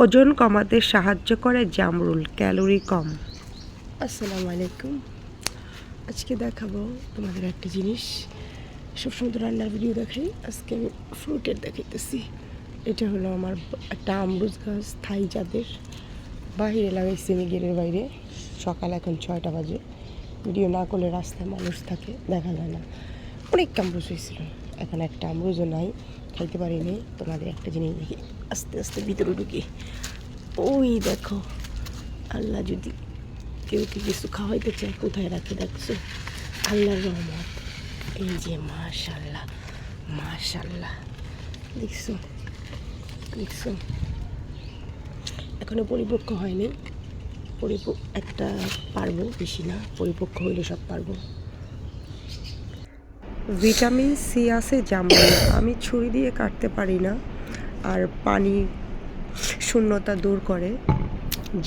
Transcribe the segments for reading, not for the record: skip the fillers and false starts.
ওজন কমাতে সাহায্য করে জামরুল, ক্যালোরি কম। আসসালামু আলাইকুম। আজকে দেখাবো তোমাদের একটা জিনিস। সবসময় তো রান্নার ভিডিও দেখাই, আজকে আমি ফ্রুটের দেখাইতেছি। এটা হলো আমার একটা আমরুজ গাছ, থাই জাতের। বাইরে লাগাইছি আমি, গেটের বাইরে। সকাল এখন 6টা বাজে। ভিডিও না করলে রাস্তায় মানুষ থাকে, দেখা যায় না। অনেক আমরুজ হয়েছিল, এখন একটা আমরুজও নাই, খাইতে পারিনি। তোমাদের একটা জিনিস দেখি, আস্তে আস্তে ভিতরে ঢুকি। ওই দেখো, আল্লাহ যদি কেউ কিছু খাওয়াইতে চায়, কোথায় রাখে দেখছো? আল্লাহর রহমত। এই যে মাশাল্লাহ, মাশাল্লাহ, দেখছো দেখছো। এখনো পরিপক্ক হয়নি, একটা পারবো, বেশি না, পরিপক্ক হইলে সব পারবো। ভিটামিন সি আছে জামরুলে। আমি ছুরি দিয়ে কাটতে পারি না, আর পানি শূন্যতা দূর করে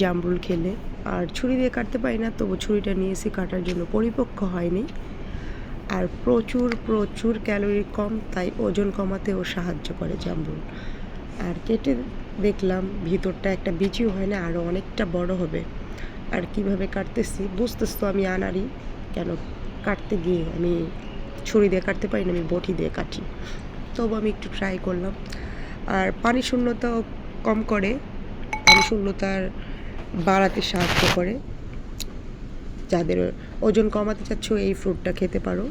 জামরুল খেলে। আর ছুরি দিয়ে কাটতে পারি না, তবু ছুরিটা নিয়েছি কাটার জন্য। পরিপক্ক হয়নি, আর প্রচুর প্রচুর ক্যালোরি কম, তাই ওজন কমাতেও সাহায্য করে জামরুল। আর কেটে দেখলাম ভিতরটা একটা বিচিও হয় না, আরও অনেকটা বড় হবে। আর কিভাবে কাটতেছি বুঝতেছ তো, আমি আনারি কেন কাটতে গিয়ে আমি ছুরি দিয়ে কাটতে পারি না, আমি বটি দিয়ে কাটি। তবু আমি একটু ট্রাই করলাম। আর পানি শূন্যতাও কম করে, পানি শূন্যতার বাড়াতে সাহায্য করে। যাদের ওজন কমাতে চাচ্ছ এই ফ্রুটটা খেতে পারো।